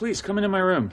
Please come into my room.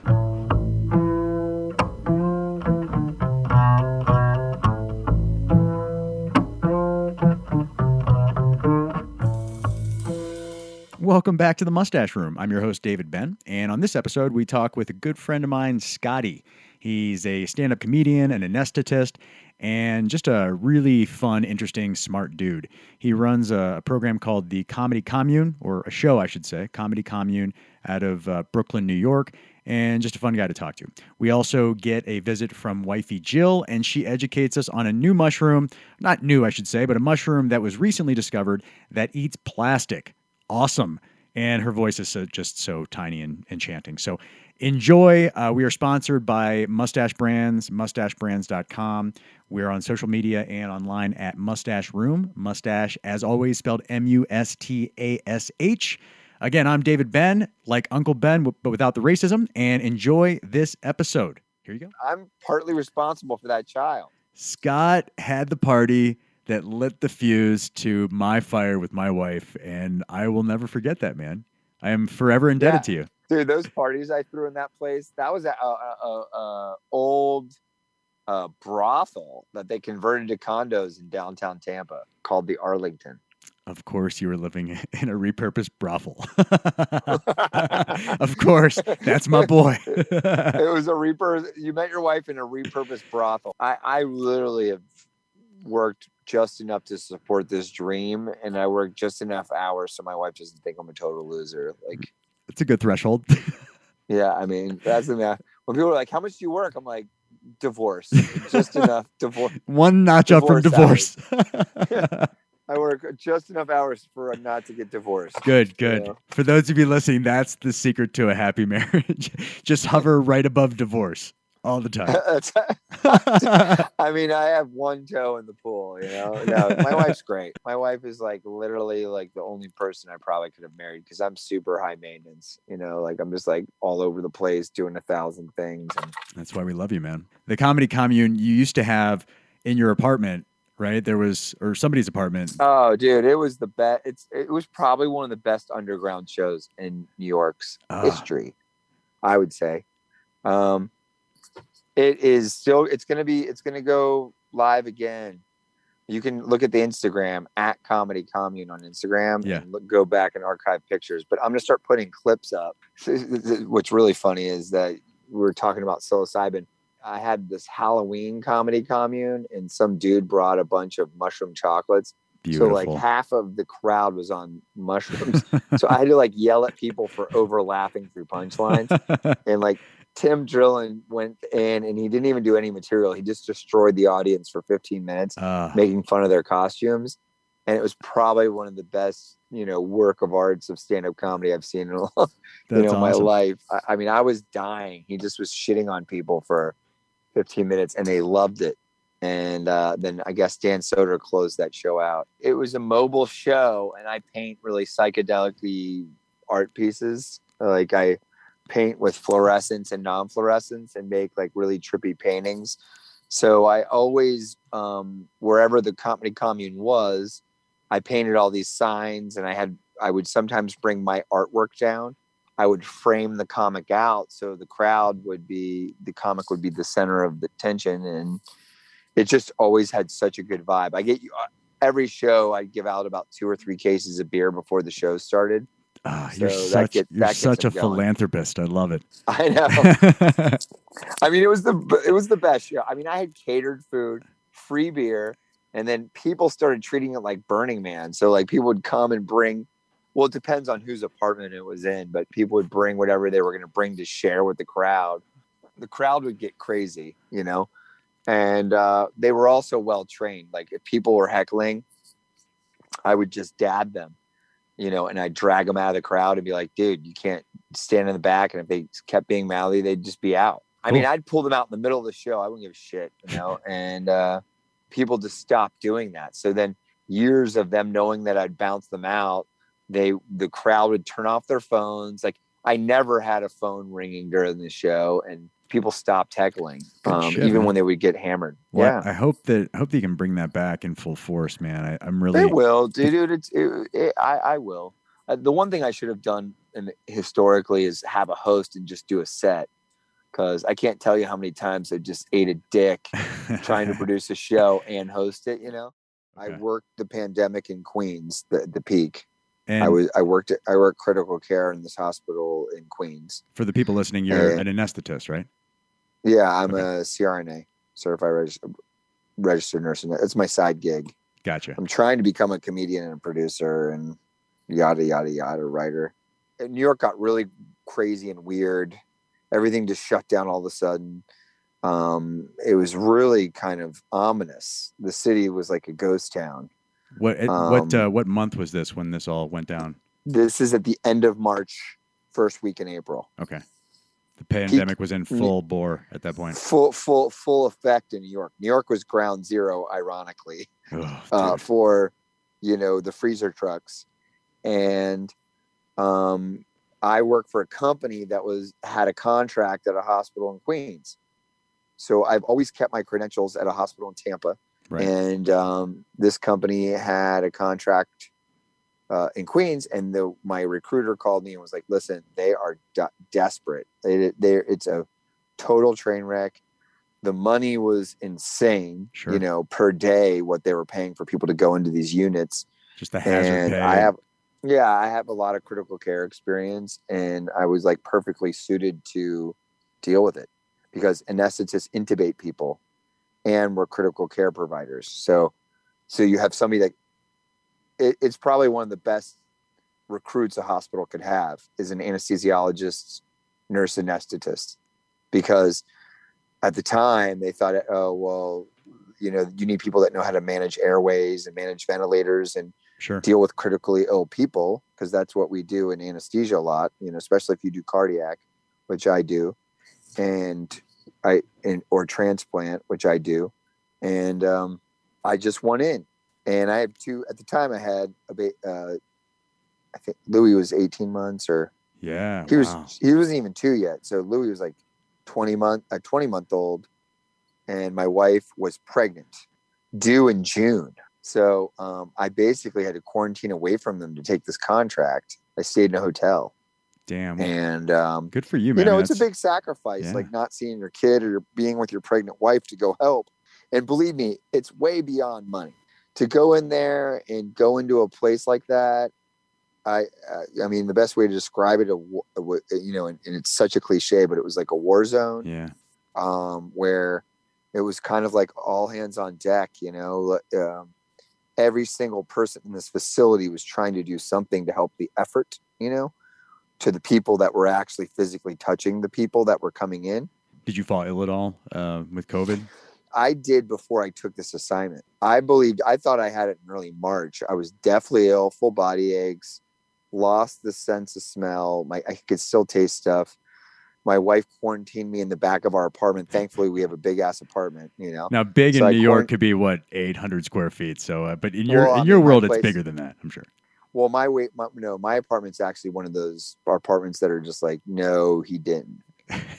Welcome back to the MUstaSH Room. I'm your host, David Ben, and on this episode, we talk with a good friend of mine, Scotty. He's a stand-up comedian, an anesthetist, and just a really fun, interesting, smart dude. He runs a program called the Comedy Commune, or a show, I should say, Comedy Commune, out of Brooklyn, New York, and just a fun guy to talk to. We also get a visit from wifey Jill, and she educates us on a new mushroom, not new, I should say, but a mushroom that was recently discovered that eats plastic. Awesome. And her voice is just so tiny and enchanting. So enjoy. We are sponsored by MUstaSH Brands, MUstaSHBrands.com. We're on social media and online at MUstaSH Room. MUstaSH, as always, spelled MUstaSH. Again, I'm David Ben, like Uncle Ben, but without the racism. And enjoy this episode. Here you go. I'm partly responsible for that child. Scott had the party that lit the fuse to my fire with my wife, and I will never forget that, man. I am forever indebted to you. Dude, those parties I threw in that place, that was a old brothel that they converted to condos in downtown Tampa called the Arlington. Of course, you were living in a repurposed brothel. Of course, that's my boy. It was you met your wife in a repurposed brothel. I literally have worked just enough to support this dream, and I work just enough hours so my wife doesn't think I'm a total loser. Like, it's a good threshold. Yeah, I mean, that's enough. When people are like, "How much do you work?" I'm like, "Divorce, just enough divorce." One notch up from divorce. I work just enough hours for not to get divorced. Good. You know? For those of you listening, that's the secret to a happy marriage. Just hover right above divorce. All the time. I mean, I have one toe in the pool, you know. No, my wife's great. My wife is like literally like the only person I probably could have married because I'm super high maintenance, you know, like I'm just like all over the place doing 1,000 things. And that's why we love you, man. The Comedy Commune you used to have in your apartment, right? Or somebody's apartment. Oh, dude, it was the best. It was probably one of the best underground shows in New York's history, I would say. It is still, it's going to go live again. You can look at the Instagram at Comedy Commune on Instagram and go back and archive pictures, but I'm going to start putting clips up. What's really funny is that we were talking about psilocybin. I had this Halloween Comedy Commune and some dude brought a bunch of mushroom chocolates. Beautiful. So like half of the crowd was on mushrooms. So I had to like yell at people for overlapping through punchlines. And like Tim Dillon went in and he didn't even do any material. He just destroyed the audience for 15 minutes, making fun of their costumes. And it was probably one of the best, you know, work of arts of stand-up comedy I've seen in my life. I mean, I was dying. He just was shitting on people for 15 minutes and they loved it. And then I guess Dan Soder closed that show out. It was a mobile show and I paint really psychedelically art pieces. Like I paint with fluorescence and non-fluorescence and make like really trippy paintings. So I always, wherever the Comedy Commune was, I painted all these signs and I would sometimes bring my artwork down. I would frame the comic out. So the comic would be the center of the attention. And it just always had such a good vibe. Every show I'd give out about 2 or 3 cases of beer before the show started. You're such a philanthropist. I love it. I know. I mean, it was the best show. I mean, I had catered food, free beer, and then people started treating it like Burning Man. So like people would come and bring, well, it depends on whose apartment it was in, but people would bring whatever they were going to bring to share with the crowd. The crowd would get crazy, you know, and they were also well trained. Like if people were heckling, I would just dab them. You know, and I'd drag them out of the crowd and be like, dude, you can't stand in the back. And if they kept being mouthy, they'd just be out. I mean, I'd pull them out in the middle of the show. I wouldn't give a shit, you know, and people just stopped doing that. So then years of them knowing that I'd bounce them out, the crowd would turn off their phones. Like I never had a phone ringing during the show and people stopped heckling, even when they would get hammered. Well, yeah. I hope that you can bring that back in full force, man. I'm really. It will, dude. I will. The one thing I should have done historically is have a host and just do a set, because I can't tell you how many times I just ate a dick trying to produce a show and host it. You know, I worked the pandemic in Queens, the peak. And I worked critical care in this hospital in Queens. For the people listening, you're an anesthetist, right? Yeah, I'm a CRNA, certified registered nurse. It's my side gig. Gotcha. I'm trying to become a comedian and a producer and yada, yada, yada, writer. And New York got really crazy and weird. Everything just shut down all of a sudden. It was really kind of ominous. The city was like a ghost town. What month was this when this all went down? This is at the end of March, first week in April. Okay. The pandemic was in full bore at that point. Full effect in New York. New York was ground zero, ironically, for, the freezer trucks. And I work for a company that had a contract at a hospital in Queens. So I've always kept my credentials at a hospital in Tampa. Right. And this company had a contract in Queens, and my recruiter called me and was like, listen, they are desperate. It's a total train wreck. The money was insane, sure. Per day, what they were paying for people to go into these units. Just the hazard pay. I have a lot of critical care experience, and I was like perfectly suited to deal with it, because anesthetists intubate people and we're critical care providers. So you have somebody that it's probably one of the best recruits a hospital could have is an anesthesiologist, nurse anesthetist, because at the time they thought, oh, well, you need people that know how to manage airways and manage ventilators and sure. deal with critically ill people, because that's what we do in anesthesia a lot, especially if you do cardiac, which I do, or transplant, which I do. And I just went in. And I have two at the time. I had I think Louis was 18 months, or he wasn't even 2 yet. So Louis was like 20-month-old, and my wife was pregnant, due in June. So I basically had to quarantine away from them to take this contract. I stayed in a hotel. Damn. And good for you, man. It's a big sacrifice, like not seeing your kid or being with your pregnant wife to go help. And believe me, it's way beyond money. To go in there and go into a place like that, I mean, the best way to describe it, and it's such a cliche, but it was like a war zone. Yeah. Where it was kind of like all hands on deck. Every single person in this facility was trying to do something to help the effort. To the people that were actually physically touching the people that were coming in. Did you fall ill at all with COVID? I did before I took this assignment. I thought I had it in early March. I was deathly ill, full body aches, lost the sense of smell. I could still taste stuff. My wife quarantined me in the back of our apartment. Thankfully, we have a big ass apartment, Now, big in New York could be 800 square feet. So, but in your world, it's bigger than that, I'm sure. Well, my apartment's actually one of those apartments that are just like, no, he didn't.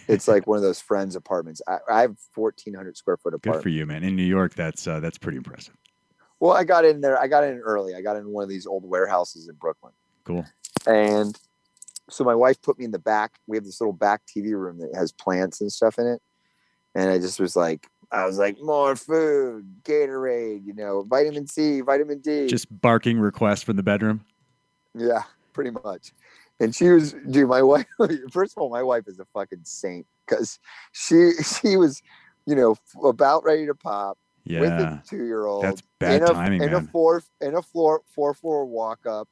It's like one of those friends' apartments. I have 1,400 square foot apartment. Good for you, man. In New York, that's pretty impressive. Well, I got in there. I got in early. I got in one of these old warehouses in Brooklyn. Cool. And so my wife put me in the back. We have this little back TV room that has plants and stuff in it. And I was like, more food, Gatorade, vitamin C, vitamin D. Just barking requests from the bedroom. Yeah, pretty much. And she was, my wife, first of all, my wife is a fucking saint, because she was, about ready to pop with a 2-year-old. That's bad timing, man. In a 4-4 walk up,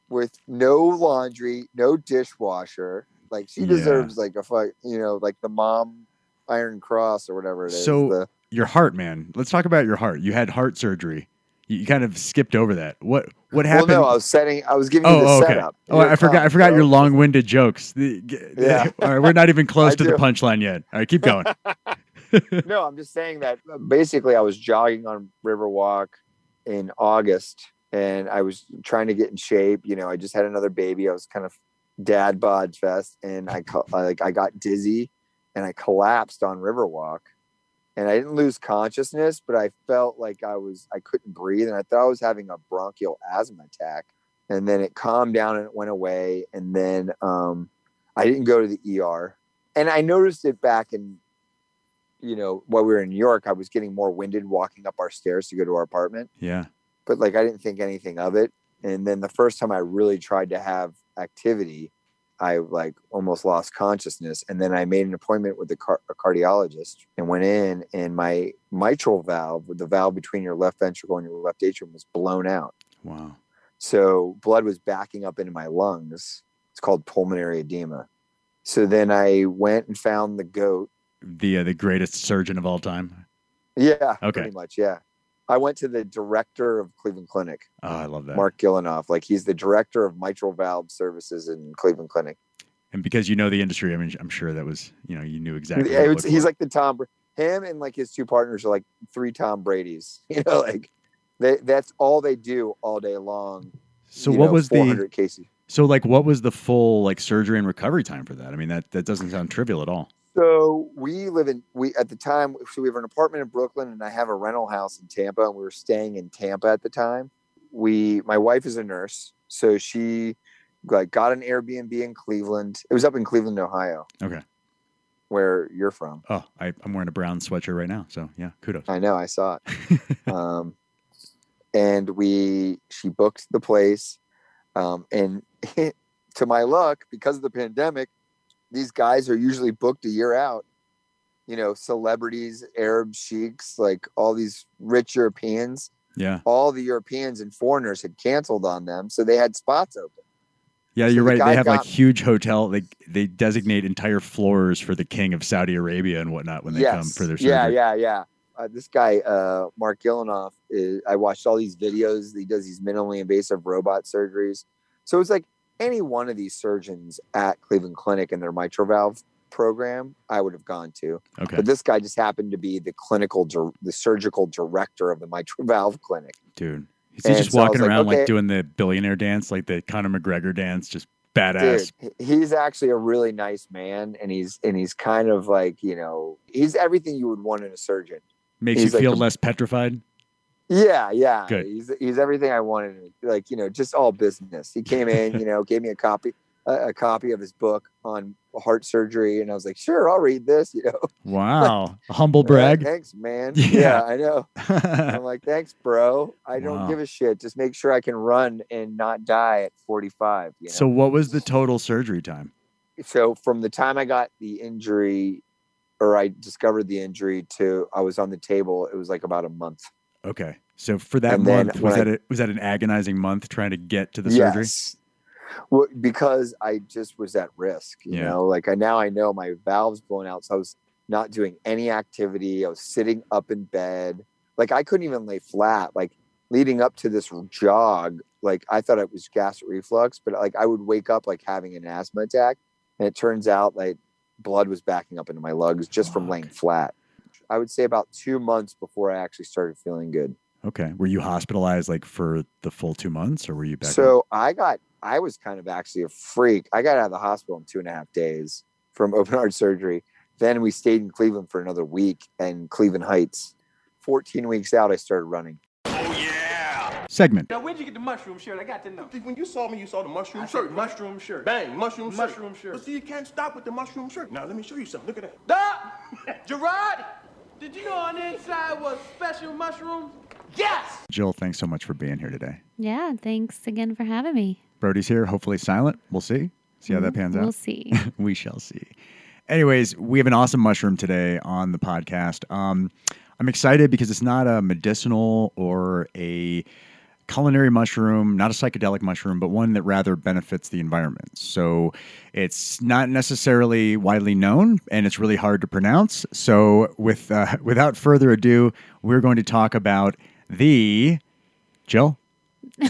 with no laundry, no dishwasher. Like, she deserves like a like the mom Iron Cross or whatever it is. So your heart, man. Let's talk about your heart. You had heart surgery. You kind of skipped over that. What happened? Well, no, I was giving you the setup. Oh, I forgot your long-winded jokes. Yeah. All right, we're not even close to the punchline yet. All right, keep going. No, I'm just saying that basically I was jogging on Riverwalk in August, and I was trying to get in shape. I just had another baby. I was kind of dad bod fest, and I got dizzy and I collapsed on Riverwalk. And I didn't lose consciousness, but I felt like I couldn't breathe. And I thought I was having a bronchial asthma attack. and then it calmed down and it went away. And then I didn't go to the ER. And I noticed it back in, while we were in New York, I was getting more winded walking up our stairs to go to our apartment. Yeah. But like, I didn't think anything of it. And then the first time I really tried to have activity, I like almost lost consciousness. And then I made an appointment with a cardiologist and went in, and my mitral valve, the valve between your left ventricle and your left atrium, was blown out. Wow. So blood was backing up into my lungs. It's called pulmonary edema. So then I went and found the GOAT. The greatest surgeon of all time. Yeah. Okay. Pretty much. Yeah. I went to the director of Cleveland Clinic. Oh, I love that. Mark Gillinoff. Like, he's the director of mitral valve services in Cleveland Clinic. And because you know the industry, I mean, I'm sure that was, you knew exactly. He's like the him and like his two partners are like 3 Tom Brady's, like that's all they do all day long. So what was 400 cases. So like, what was the full like surgery and recovery time for that? I mean, that doesn't sound trivial at all. So at the time, so we have an apartment in Brooklyn, and I have a rental house in Tampa, and we were staying in Tampa at the time. My wife is a nurse, so she got an Airbnb in Cleveland. It was up in Cleveland, Ohio. Okay. Where you're from. Oh, I'm wearing a brown sweatshirt right now. So yeah, kudos. I know, I saw it. And she booked the place. And to my luck, because of the pandemic, these guys are usually booked a year out. Celebrities, Arab sheiks, like all these rich Europeans. Yeah. All the Europeans and foreigners had canceled on them, so they had spots open. Yeah, you're right. They have like huge hotel. They designate entire floors for the king of Saudi Arabia and whatnot when they come for their surgery. Yeah. This guy, Mark Gillinoff, I watched all these videos. He does these minimally invasive robot surgeries. So it's like any one of these surgeons at Cleveland Clinic and their mitral valve program, I would have gone to. Okay. But this guy just happened to be the surgical director of the mitral valve clinic. Dude. Is he just walking around like doing the billionaire dance, like the Conor McGregor dance, just badass? Dude, he's actually a really nice man, and he's kind of like, he's everything you would want in a surgeon. Makes you feel less petrified? Yeah. Good. He's everything I wanted. Like, just all business. He came in, gave me a copy of his book on heart surgery, and I was like, sure, I'll read this. Wow, a humble brag. Thanks, man. Yeah, I know. I'm like, thanks, bro. I don't give a shit. Just make sure I can run and not die at 45. So, what was the total surgery time? So, from the time I got the injury, or I discovered the injury, to I was on the table, it was like about a month. Okay. So for that month, was that an agonizing month trying to get to the surgery? Yes. Well, because I just was at risk, you know, like now I know my valves blown out. So I was not doing any activity. I was sitting up in bed. Like I couldn't even lay flat. Like leading up to this jog, like I thought it was gas reflux, but like I would wake up like having an asthma attack. And it turns out like blood was backing up into my lungs just from laying flat. I would say about 2 months before I actually started feeling good. Okay. Were you hospitalized like for the full 2 months, or were you back? So I was kind of actually a freak. I got out of the hospital in 2.5 days from open heart surgery. Then we stayed in Cleveland for another week in Cleveland Heights. 14 weeks out, I started running. Oh, yeah. Segment. Now, where'd you get the mushroom shirt? I got to know. When you saw me, you saw the mushroom shirt. Mushroom shirt. Bang, mushroom shirt. But see, you can't stop with the mushroom shirt. Now, let me show you something. Look at that. Stop! Gerard, did you know on the inside was special mushrooms? Yes! Jill, thanks so much for being here today. Yeah, thanks again for having me. Brody's here, hopefully silent. We'll see. See how that pans out. We'll see. We shall see. Anyways, we have an awesome mushroom today on the podcast. I'm excited because it's not a medicinal or a culinary mushroom, not a psychedelic mushroom, but one that rather benefits the environment. So it's not necessarily widely known, and it's really hard to pronounce. So without further ado, we're going to talk about the Jill. All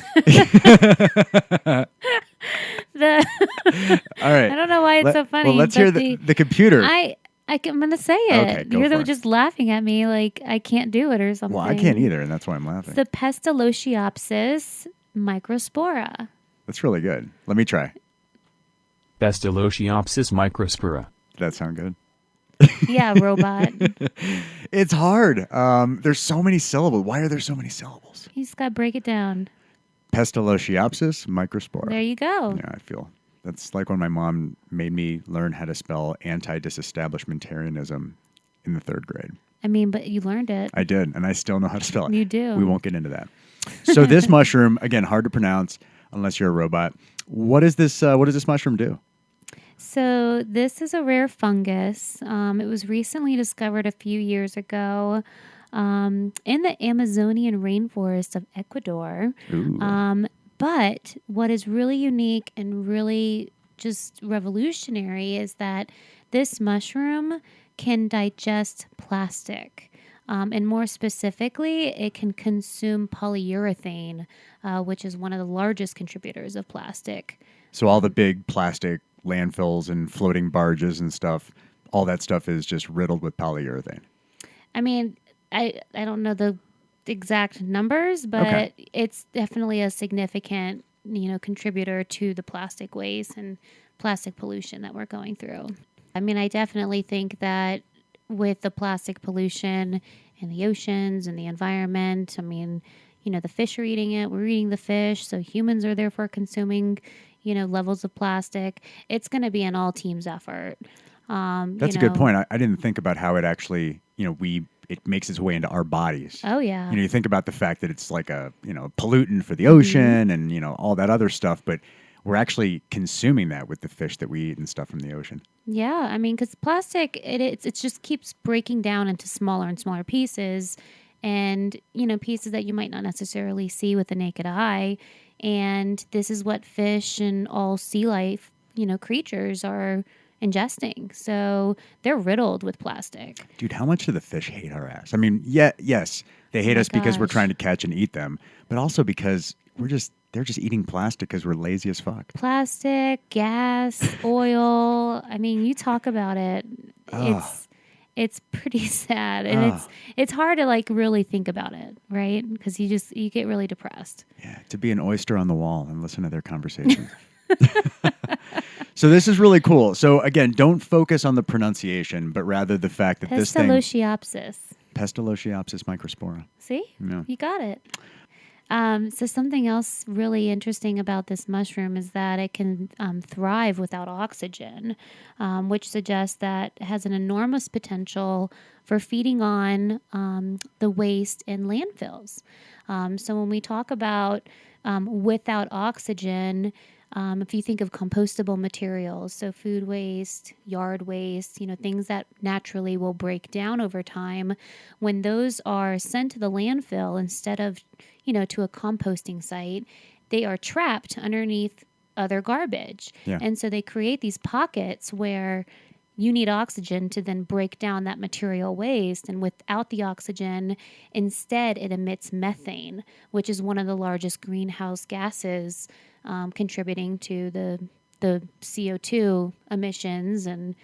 right. I don't know why it's so funny. Well, let's hear the computer. I'm going to say it. Okay, You're just laughing at me like I can't do it or something. Well, I can't either, and that's why I'm laughing. The Pestalozziopsis microspora. That's really good. Let me try. Pestalozziopsis microspora. Did that sound good? Yeah, robot. It's hard. There's so many syllables. Why are there so many syllables? You just got to break it down. Pestalozziopsis microspora. There you go. Yeah, I feel that's like when my mom made me learn how to spell anti-disestablishmentarianism in the 3rd grade. I mean, but you learned it. I did, and I still know how to spell it. You do. We won't get into that. So this mushroom, again, hard to pronounce unless you're a robot. What is this? What does this mushroom do? So this is a rare fungus. It was recently discovered a few years ago in the Amazonian rainforest of Ecuador. But what is really unique and really just revolutionary is that this mushroom can digest plastic. And more specifically, it can consume polyurethane, which is one of the largest contributors of plastic. So all the big plastic landfills and floating barges and stuff, all that stuff is just riddled with polyurethane. I mean, I don't know the exact numbers, but it's definitely a significant, contributor to the plastic waste and plastic pollution that we're going through. I mean, I definitely think that with the plastic pollution in the oceans and the environment, I mean, the fish are eating it, we're eating the fish, so humans are therefore consuming, levels of plastic. It's going to be an all teams effort. That's a good point. I didn't think about how it actually, it makes its way into our bodies. Oh, yeah. You think about the fact that it's like a, pollutant for the ocean and, all that other stuff, but we're actually consuming that with the fish that we eat and stuff from the ocean. Yeah, I mean, because plastic, it just keeps breaking down into smaller and smaller pieces and, pieces that you might not necessarily see with the naked eye. And this is what fish and all sea life, creatures are ingesting. So they're riddled with plastic. Dude, how much do the fish hate our ass? I mean, yes, they hate us because we're trying to catch and eat them, but also because they're just eating plastic because we're lazy as fuck. Plastic, gas, oil. I mean, you talk about it. It's pretty sad, and it's hard to really think about it, right? Because you get really depressed. Yeah, to be an oyster on the wall and listen to their conversations. So this is really cool. So again, don't focus on the pronunciation, but rather the fact that this thing... Pestalozziopsis microspora. See? Yeah. You got it. So something else really interesting about this mushroom is that it can thrive without oxygen, which suggests that it has an enormous potential for feeding on the waste in landfills. So when we talk about without oxygen, if you think of compostable materials, so food waste, yard waste, things that naturally will break down over time, when those are sent to the landfill instead of, to a composting site, they are trapped underneath other garbage. Yeah. And so they create these pockets where you need oxygen to then break down that material waste. And without the oxygen, instead it emits methane, which is one of the largest greenhouse gases contributing to the CO2 emissions and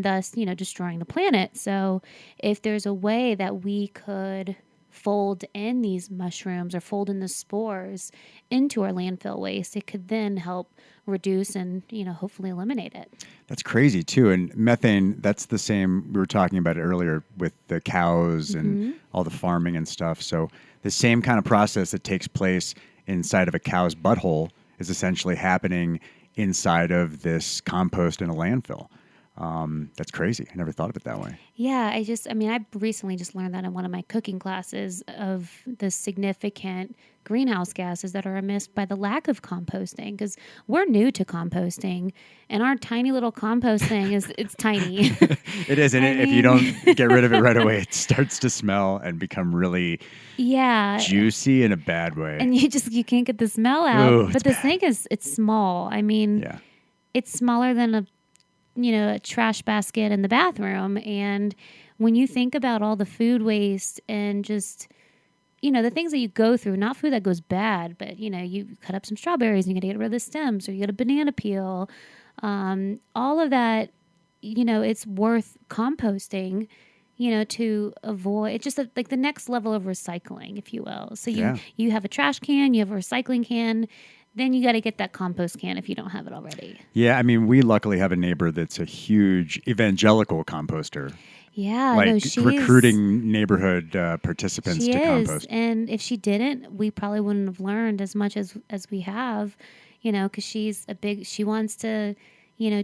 thus, destroying the planet. So if there's a way that we could fold in these mushrooms or fold in the spores into our landfill waste, it could then help reduce and, hopefully eliminate it. That's crazy too. And methane, that's the same, we were talking about it earlier with the cows and all the farming and stuff. So the same kind of process that takes place inside of a cow's butthole is essentially happening inside of this compost in a landfill. That's crazy. I never thought of it that way. Yeah, I recently just learned that in one of my cooking classes of the significant greenhouse gases that are emitted by the lack of composting, because we're new to composting and our tiny little compost thing it's tiny. It is. And if you don't get rid of it right away, it starts to smell and become really juicy in a bad way. And you can't get the smell out. Ooh, but the thing is, it's small. I mean, it's smaller than a trash basket in the bathroom. And when you think about all the food waste and just, the things that you go through, not food that goes bad, but, you cut up some strawberries and you got to get rid of the stems, or you get a banana peel, all of that, it's worth composting, to avoid, it's just like the next level of recycling, if you will. So you have a trash can, you have a recycling can, then you got to get that compost can if you don't have it already. Yeah, I mean, we luckily have a neighbor that's a huge evangelical composter. Yeah, like no, she's recruiting neighborhood participants she to is, compost. and if she didn't, we probably wouldn't have learned as much as we have, because she wants to,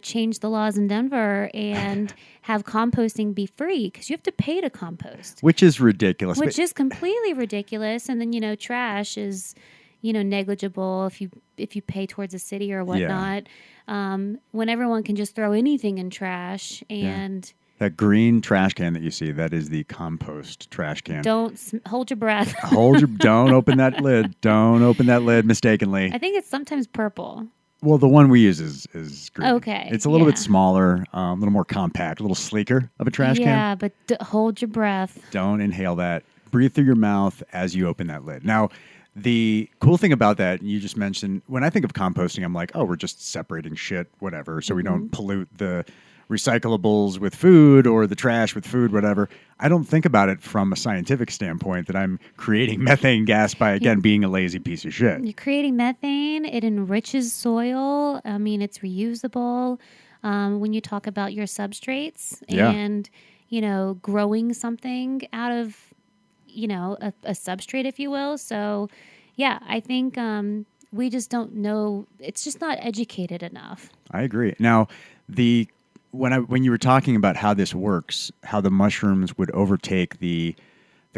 change the laws in Denver and have composting be free because you have to pay to compost, Which is ridiculous. which is completely ridiculous. And then trash is, negligible if you pay towards a city or whatnot. When everyone can just throw anything in trash and. That green trash can that you see, that is the compost trash can. Don't hold your breath. Don't open that lid. Don't open that lid mistakenly. I think it's sometimes purple. Well, the one we use is green. Okay, It's a little bit yeah. smaller, a little more compact, a little sleeker of a trash can. Yeah, but hold your breath. Don't inhale that. Breathe through your mouth as you open that lid. Now, the cool thing about that, you just mentioned, when I think of composting, I'm like, oh, we're just separating shit, whatever, so we don't pollute the recyclables with food or the trash with food, whatever. I don't think about it from a scientific standpoint that I'm creating methane gas by, again, being a lazy piece of shit. You're creating methane. It enriches soil. I mean, it's reusable. When you talk about your substrates and, growing something out of, a substrate, if you will. So, yeah, I think we just don't know. It's just not educated enough. I agree. Now, when you were talking about how this works, how the mushrooms would overtake the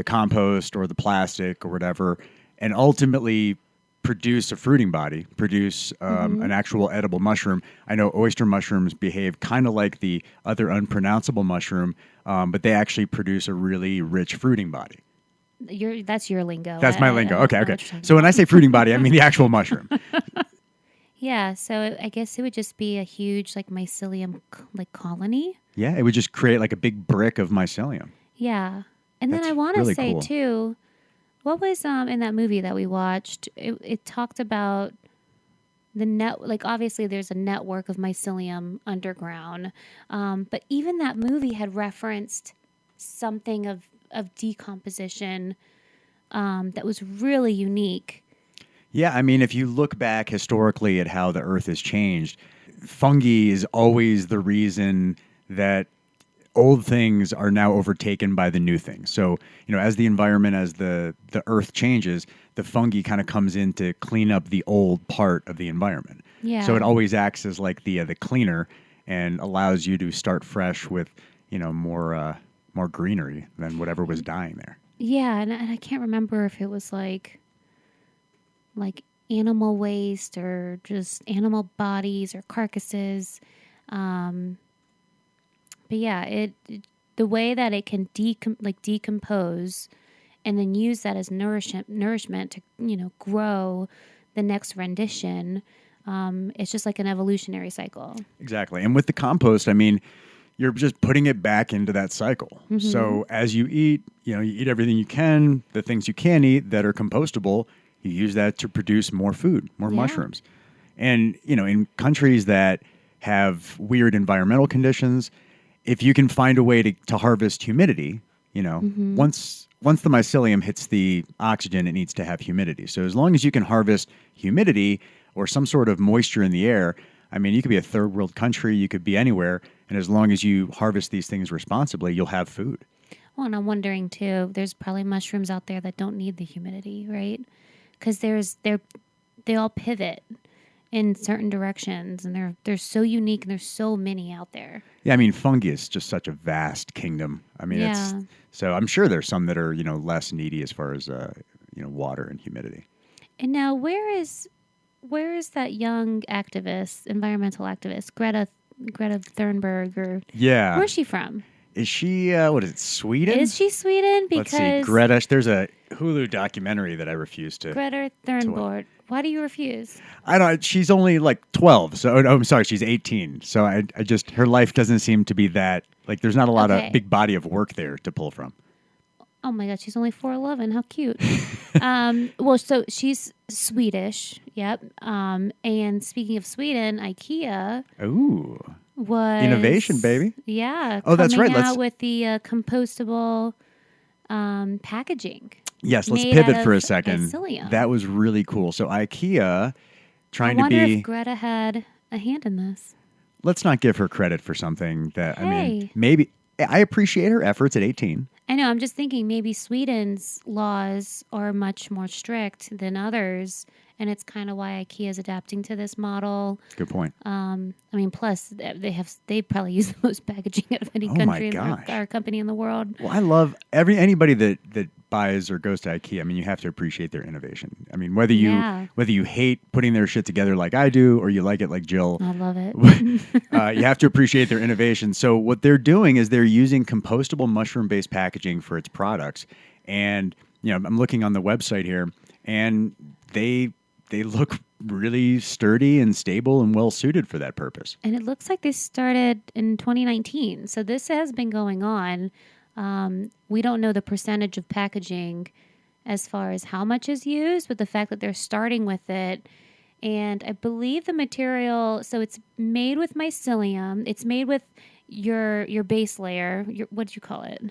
compost or the plastic or whatever, and ultimately produce a fruiting body, produce an actual edible mushroom. I know oyster mushrooms behave kind of like the other unpronounceable mushroom, but they actually produce a really rich fruiting body. That's your lingo. That's my lingo. I don't know Okay. what you're talking So when I say fruiting body, I mean the actual mushroom. Yeah, so I guess it would just be a huge mycelium colony. Yeah, it would just create like a big brick of mycelium. Yeah. And That's then I want to really say cool. too, what was in that movie that we watched? It talked about the obviously there's a network of mycelium underground. But even that movie had referenced something of decomposition that was really unique. Yeah, I mean, if you look back historically at how the Earth has changed, fungi is always the reason that old things are now overtaken by the new things. So, as the environment, as the Earth changes, the fungi kind of comes in to clean up the old part of the environment. Yeah. So it always acts as like the cleaner and allows you to start fresh with, more greenery than whatever was dying there. Yeah, and I can't remember if it was like animal waste or just animal bodies or carcasses. But yeah, the way that it can decompose and then use that as nourishment to grow the next rendition. It's just like an evolutionary cycle. Exactly. And with the compost, I mean, you're just putting it back into that cycle. Mm-hmm. So as you eat, you eat everything you can, the things you can eat that are compostable, you use that to produce more food, more mushrooms. And, in countries that have weird environmental conditions, if you can find a way to harvest humidity, once the mycelium hits the oxygen, it needs to have humidity. So as long as you can harvest humidity or some sort of moisture in the air, I mean, you could be a third world country, you could be anywhere, and as long as you harvest these things responsibly, you'll have food. Well, and I'm wondering too, there's probably mushrooms out there that don't need the humidity, right? Because they all pivot in certain directions, and they're so unique, and there's so many out there. Yeah, I mean, fungi is just such a vast kingdom. I mean, so I'm sure there's some that are less needy as far as water and humidity. And now, where is that young activist, environmental activist, Greta Thunberg, or where's she from? Is she, what is it, Sweden? Is she Sweden? Because let's see, Greta, there's a Hulu documentary that I refuse to. Greta Thunberg. Why do you refuse? I don't, she's only like 12, so, I'm sorry, she's 18. So I just, her life doesn't seem to be that, there's not a lot of big body of work there to pull from. Oh my God, she's only 4'11". How cute. Well, so she's Swedish. Yep. And speaking of Sweden, IKEA. Ooh. Was innovation, baby. Yeah. Oh, that's right. Out with the compostable packaging. Yes, let's made pivot out for a of second. mycelium. That was really cool. So IKEA trying I to be. wonder if Greta had a hand in this. Let's not give her credit for something that I mean, Hey. maybe I appreciate her efforts at 18. I know. I'm just thinking maybe Sweden's laws are much more strict than others, and it's kind of why IKEA is adapting to this model. Good point. I mean, plus they probably use the most packaging out of any country or company in the world. Well, I love anybody that buys or goes to IKEA. I mean, you have to appreciate their innovation. I mean, whether you hate putting their shit together like I do, or you like it like Jill, I love it. you have to appreciate their innovation. So what they're doing is they're using compostable mushroom-based packaging for its products. And I'm looking on the website here, and they look really sturdy and stable and well suited for that purpose. And it looks like they started in 2019. So this has been going on. We don't know the percentage of packaging as far as how much is used, but the fact that they're starting with it. And I believe the material, so it's made with mycelium. It's made with your base layer. What do you call it?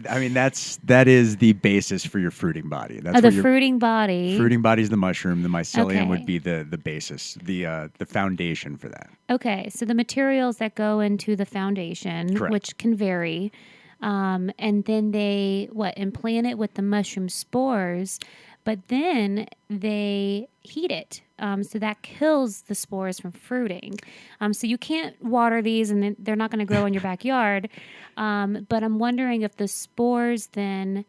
I mean, that is the basis for your fruiting body. That's the fruiting body. Fruiting body is the mushroom. The mycelium would be the basis, the foundation for that. Okay, so the materials that go into the foundation, Correct. Which can vary, and then they implant it with the mushroom spores, but then they heat it. So that kills the spores from fruiting. So you can't water these, and they're not going to grow in your backyard. But I'm wondering if the spores then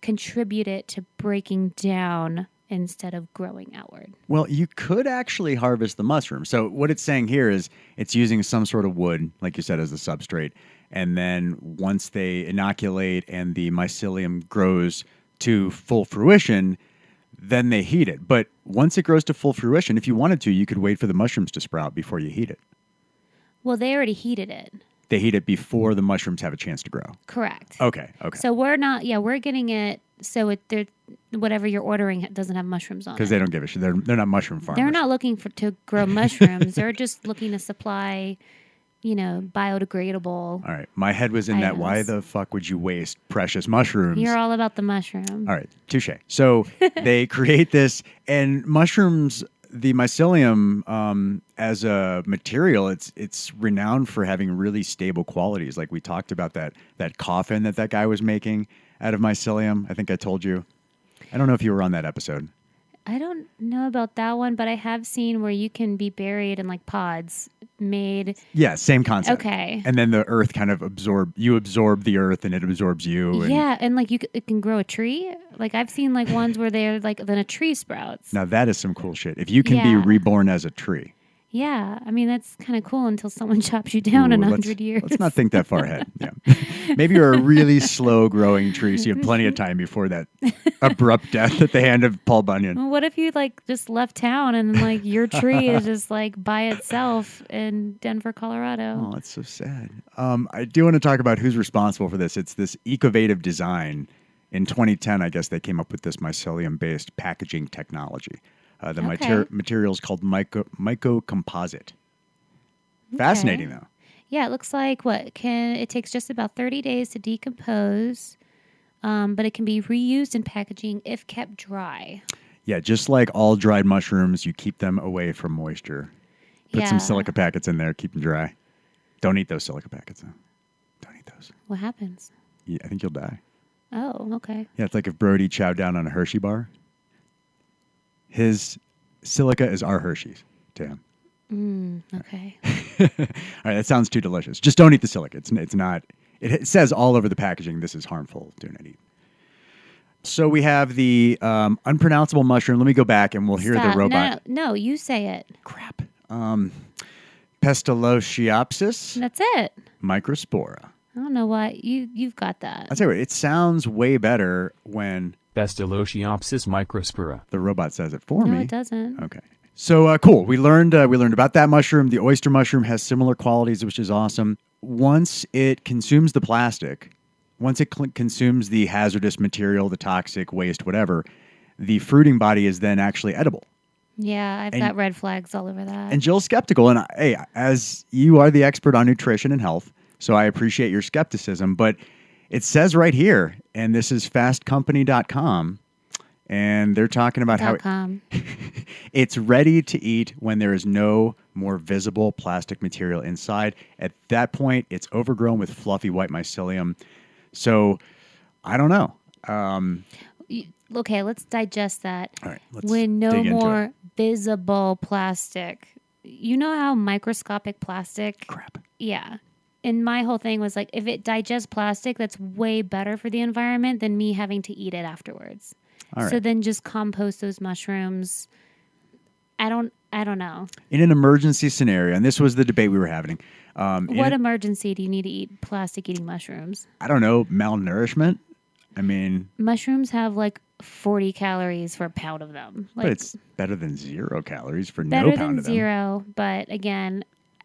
contribute it to breaking down instead of growing outward. Well, you could actually harvest the mushroom. So what it's saying here is it's using some sort of wood, like you said, as a substrate. And then once they inoculate and the mycelium grows to full fruition, then they heat it. But once it grows to full fruition, if you wanted to, you could wait for the mushrooms to sprout before you heat it. Well, they already heated it. They heat it before the mushrooms have a chance to grow. Correct. Okay. So we're getting it so whatever you're ordering doesn't have mushrooms on it. Because they don't give a shit. They're not mushroom farmers. They're not looking to grow mushrooms. They're just looking to supply, biodegradable. All right. My head was in items. that. Why the fuck would you waste precious mushrooms? You're all about the mushroom. All right. Touche. So they create this, and mushrooms, the mycelium, as a material, it's renowned for having really stable qualities. Like we talked about that coffin that guy was making out of mycelium. I think I told you. I don't know if you were on that episode. I don't know about that one, but I have seen where you can be buried in like pods made. Yeah, same concept. Okay. And then the earth kind of absorb the earth and it absorbs you. Yeah, and like it can grow a tree. Like I've seen like ones where they're like, then a tree sprouts. Now that is some cool shit. If you can be reborn as a tree. Yeah, I mean, that's kind of cool until someone chops you down in 100 years. Let's not think that far ahead. Yeah. Maybe you're a really slow growing tree, so you have plenty of time before that abrupt death at the hand of Paul Bunyan. Well, what if you like just left town and then like your tree is just like by itself in Denver, Colorado? Oh, that's so sad. I do want to talk about who's responsible for this. It's this ecovative design. In 2010, I guess they came up with this mycelium-based packaging technology. The material is called mycocomposite. Fascinating, though. Yeah, it looks like it takes just about 30 days to decompose, but it can be reused in packaging if kept dry. Yeah, just like all dried mushrooms, you keep them away from moisture. Put some silica packets in there, keep them dry. Don't eat those silica packets, though. Don't eat those. What happens? Yeah, I think you'll die. Oh, okay. Yeah, it's like if Brody chowed down on a Hershey bar. His silica is our Hershey's to him. Okay. All right, that sounds too delicious. Just don't eat the silica. It's not. It says all over the packaging, this is harmful. Do not eat. So we have the unpronounceable mushroom. Let me go back and we'll hear the robot. No, you say it. Crap. Pestalozziopsis. That's it. Microspora. I don't know why you've got that. I'll tell you what, it sounds way better when Pestalozziopsis microspora. the robot says it for me. No, it doesn't. Okay. So cool. We learned about that mushroom. The oyster mushroom has similar qualities, which is awesome. Once it consumes the plastic, once it consumes the hazardous material, the toxic waste, whatever, the fruiting body is then actually edible. Yeah, I've got red flags all over that. And Jill's skeptical. And hey, as you are the expert on nutrition and health, so I appreciate your skepticism. But it says right here, and this is fastcompany.com, and they're talking about how .com. it's ready to eat when there is no more visible plastic material inside. At that point, it's overgrown with fluffy white mycelium. So, I don't know. Okay, let's digest that. All right, let's when no dig into more it. visible plastic. You know how microscopic plastic? Crap. Yeah. And my whole thing was like, if it digests plastic, that's way better for the environment than me having to eat it afterwards. All right. So then just compost those mushrooms. I don't know. In an emergency scenario, and this was the debate we were having. What emergency do you need to eat plastic-eating mushrooms? I don't know, malnourishment? I mean... Mushrooms have like 40 calories for a pound of them. Like, but it's better than 0 calories for no better pound than of them. 0, but again,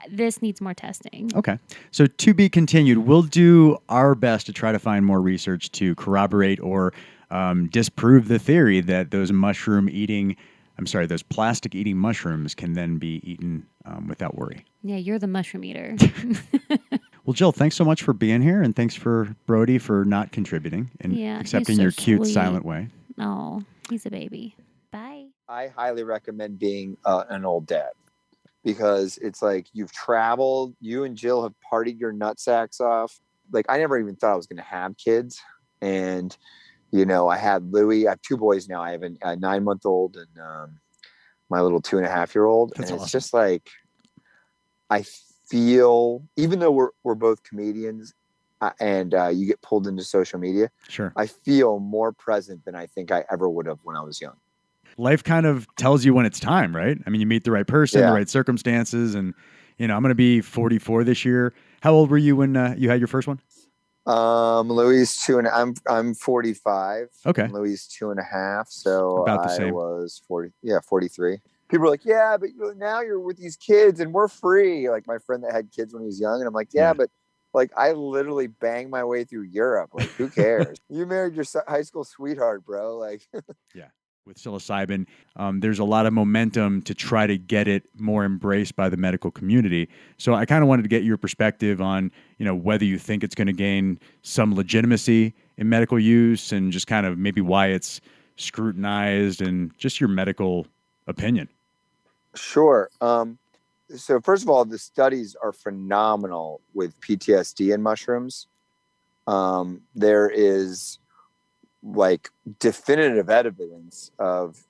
this needs more testing. Okay. So to be continued, we'll do our best to try to find more research to corroborate or disprove the theory that those plastic-eating mushrooms can then be eaten without worry. Yeah, you're the mushroom eater. Well, Jill, thanks so much for being here, and thanks for Brody for not contributing and accepting he's so your cute, sweet. silent way. Oh, he's a baby. Bye. I highly recommend being an old dad because it's like you've traveled, you and Jill have partied your nutsacks off. Like I never even thought I was going to have kids. And, I had Louie. I have 2 boys now. I have a 9-month-old and my little 2.5-year-old. That's and it's awesome. just like, I feel, even though we're both comedians and you get pulled into social media, Sure. I feel more present than I think I ever would have when I was young. Life kind of tells you when it's time, right? I mean, you meet the right person, the right circumstances, and I'm going to be 44 this year. How old were you when you had your first one? Louis is 2 and I'm 45. Okay. And Louis is 2.5. So About the I same. was 43. People are like, yeah, but now you're with these kids and we're free. Like my friend that had kids when he was young. And I'm like, yeah. But like, I literally banged my way through Europe. Like, who cares? You married your high school sweetheart, bro. Like, Yeah. With psilocybin, there's a lot of momentum to try to get it more embraced by the medical community. So I kind of wanted to get your perspective on, whether you think it's going to gain some legitimacy in medical use and just kind of maybe why it's scrutinized and just your medical opinion. sure. So first of all, the studies are phenomenal with PTSD and mushrooms. There is like definitive evidence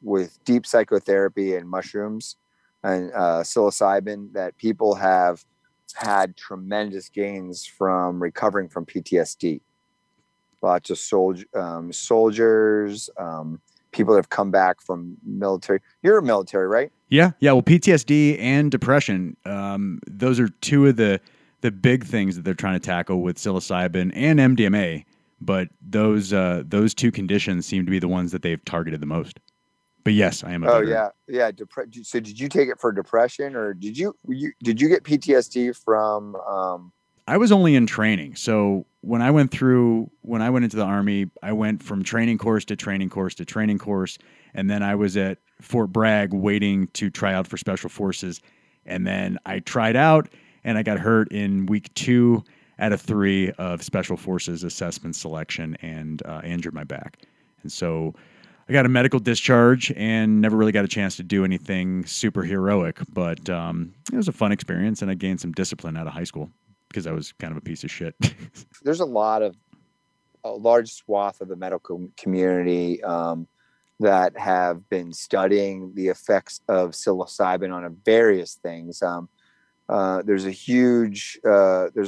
with deep psychotherapy and mushrooms and psilocybin that people have had tremendous gains from recovering from PTSD. Lots of soldiers, people that have come back from military. You're military, right? Yeah. Well, PTSD and depression, those are 2 of the big things that they're trying to tackle with psilocybin and MDMA. But those 2 conditions seem to be the ones that they've targeted the most. But yes, I am a veteran. Yeah. So did you take it for depression, or did you get PTSD from? I was only in training. So when I went into the Army, I went from training course to training course to training course, and then I was at Fort Bragg waiting to try out for Special Forces, and then I tried out and I got hurt in week 2 out of 3 of Special Forces assessment selection and injured my back. And so I got a medical discharge and never really got a chance to do anything super heroic, but it was a fun experience and I gained some discipline out of high school because I was kind of a piece of shit. There's a large swath of the medical community that have been studying the effects of psilocybin on various things. There's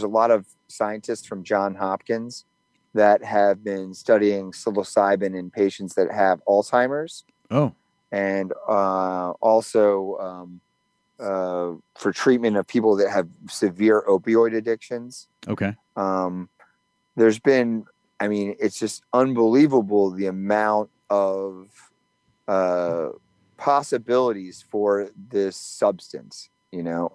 a lot of scientists from Johns Hopkins that have been studying psilocybin in patients that have Alzheimer's. Oh. And also for treatment of people that have severe opioid addictions. Okay. There's been, it's just unbelievable the amount of possibilities for this substance, Now,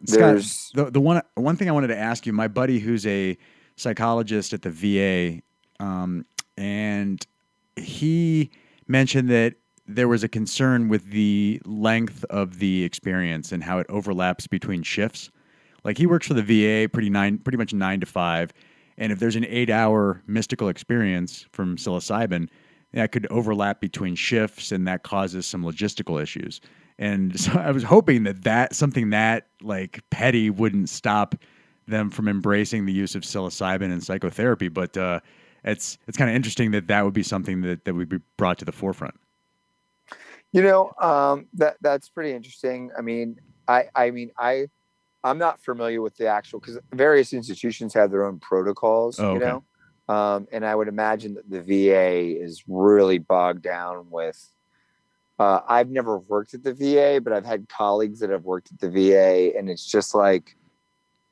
Scott, the one thing I wanted to ask you, my buddy who's a psychologist at the VA, and he mentioned that there was a concern with the length of the experience and how it overlaps between shifts. Like he works for the VA pretty much 9 to 5, And if there's an 8-hour mystical experience from psilocybin, that could overlap between shifts, and that causes some logistical issues. And so I was hoping that something that like petty wouldn't stop them from embracing the use of psilocybin and psychotherapy. But it's kind of interesting that would be something that would be brought to the forefront. That's pretty interesting. I mean, I'm not familiar with the actual, because various institutions have their own protocols, okay. And I would imagine that the VA is really bogged down with. I've never worked at the VA, but I've had colleagues that have worked at the VA, and it's just like,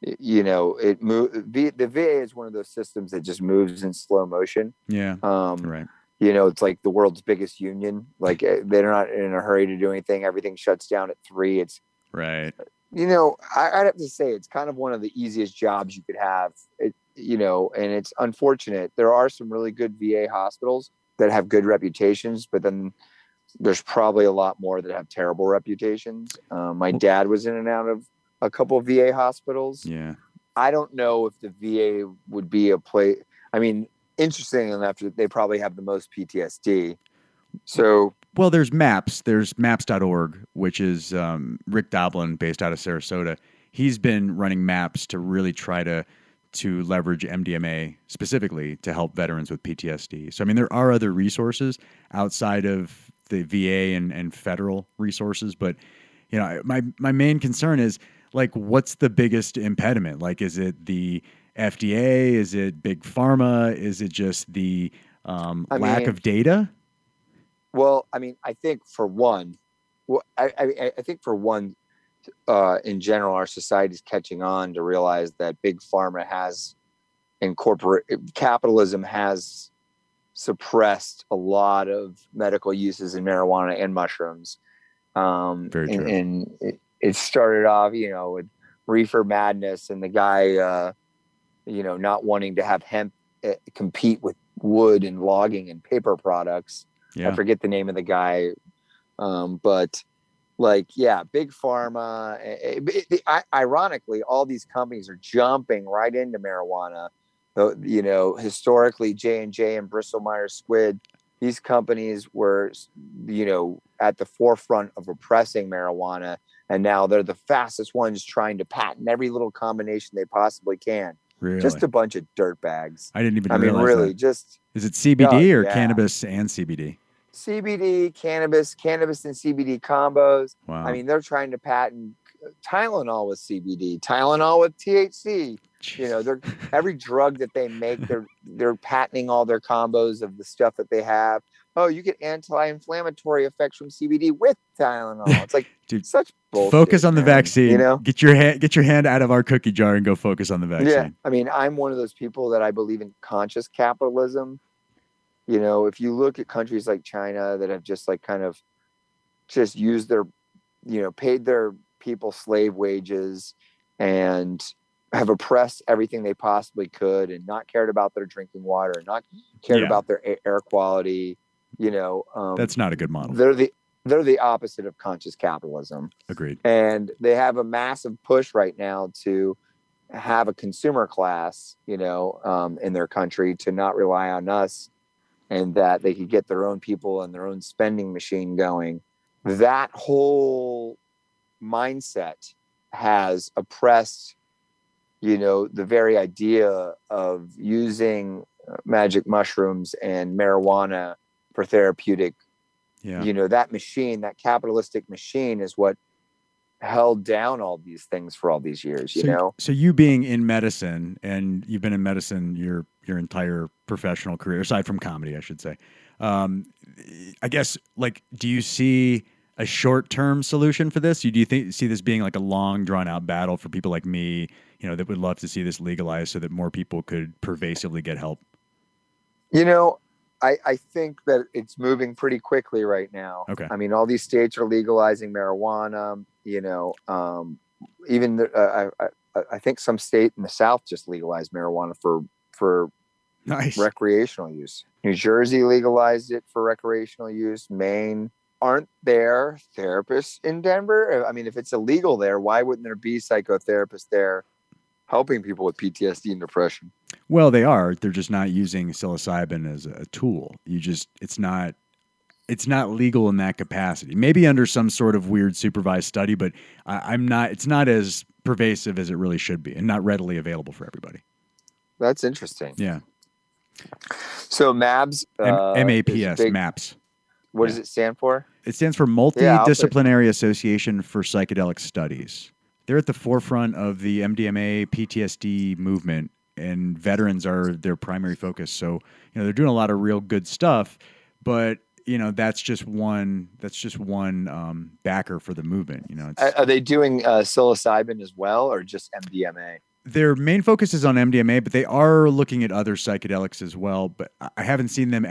the VA is one of those systems that just moves in slow motion. Yeah. Right. It's like the world's biggest union. Like they're not in a hurry to do anything. Everything shuts down at 3. It's right. I'd have to say it's kind of one of the easiest jobs you could have. And it's unfortunate. There are some really good VA hospitals that have good reputations, but then there's probably a lot more that have terrible reputations. My dad was in and out of a couple of VA hospitals. Yeah. I don't know if the VA would be a place. I mean, interesting enough, they probably have the most PTSD. So, well, there's MAPS. There's maps.org, which is Rick Doblin, based out of Sarasota. He's been running MAPS to really try to leverage MDMA specifically to help veterans with PTSD. So, I mean, there are other resources outside of the VA and federal resources, but my main concern is, like, what's the biggest impediment? Like, is it the FDA? Is it big pharma? Is it just the lack of data? Well, I mean, I think for one, in general, our society is catching on to realize that big pharma has capitalism has suppressed a lot of medical uses in marijuana and mushrooms. Very true. And it started off, with reefer madness and the guy, not wanting to have hemp compete with wood and logging and paper products. Yeah. I forget the name of the guy. But big pharma, ironically, all these companies are jumping right into marijuana. Historically, J&J and Bristol Myers Squibb, these companies were, at the forefront of oppressing marijuana. And now they're the fastest ones trying to patent every little combination they possibly can. Really? Just a bunch of dirtbags. I didn't even realize really, that. just... Is it CBD or cannabis and CBD? CBD, cannabis and CBD combos. Wow. I mean, they're trying to patent Tylenol with CBD, Tylenol with THC. They're every drug that they make, they're patenting all their combos of the stuff that they have. Oh, you get anti-inflammatory effects from CBD with Tylenol. It's like, dude, such bullshit. Focus on the vaccine. Get your hand out of our cookie jar and go focus on the vaccine. Yeah, I mean, I'm one of those people that I believe in conscious capitalism. If you look at countries like China that have just just used their, paid their people slave wages and have oppressed everything they possibly could and not cared about their drinking water and not cared about their air quality, that's not a good model. They're the opposite of conscious capitalism. Agreed. And they have a massive push right now to have a consumer class, in their country, to not rely on us, and that they could get their own people and their own spending machine going. That whole mindset has oppressed, the very idea of using magic mushrooms and marijuana for therapeutic. Yeah. That machine, that capitalistic machine, is what held down all these things for all these years, So you being in medicine, and you've been in medicine your entire professional career, aside from comedy, I should say. I guess, do you see a short-term solution for this? Do you see this being like a long, drawn-out battle for people like me, that would love to see this legalized so that more people could pervasively get help? I think that it's moving pretty quickly right now. Okay. I mean, all these states are legalizing marijuana. Even I think some state in the South just legalized marijuana for nice recreational use. New Jersey legalized it for recreational use. Maine. Aren't there therapists in Denver? I mean, if it's illegal there, why wouldn't there be psychotherapists there helping people with PTSD and depression. Well, they are. They're just not using psilocybin as a tool. It's not legal in that capacity. Maybe under some sort of weird supervised study, but it's not as pervasive as it really should be and not readily available for everybody. That's interesting. Yeah. So MABS. MAPS, MAPS. What does it stand for? It stands for Multidisciplinary Association for Psychedelic Studies. They're at the forefront of the MDMA PTSD movement, and veterans are their primary focus. So, they're doing a lot of real good stuff, but that's just one backer for the movement. Are they doing psilocybin as well, or just MDMA? Their main focus is on MDMA, but they are looking at other psychedelics as well. But I haven't seen them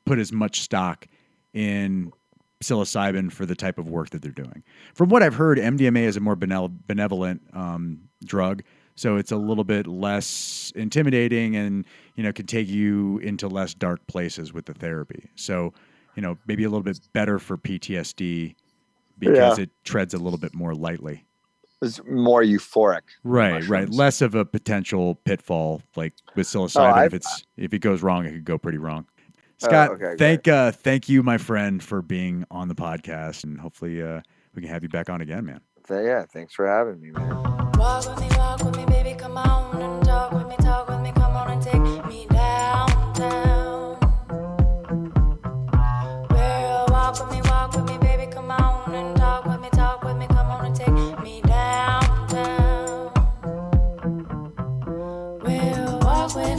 put as much stock in psilocybin for the type of work that they're doing. From what I've heard, MDMA is a more benevolent drug, so it's a little bit less intimidating and can take you into less dark places with the therapy. So maybe a little bit better for PTSD because it treads a little bit more lightly. It's more euphoric. Right. Less of a potential pitfall like with psilocybin. If it goes wrong, it could go pretty wrong. Scott, thank you, my friend, for being on the podcast, and hopefully we can have you back on again, man. Yeah, thanks for having me, man. Walk with me, baby, come on and talk with me, come on and take me downtown. Well, walk with me, baby, come on and talk with me, come on and take me downtown. Well, walk with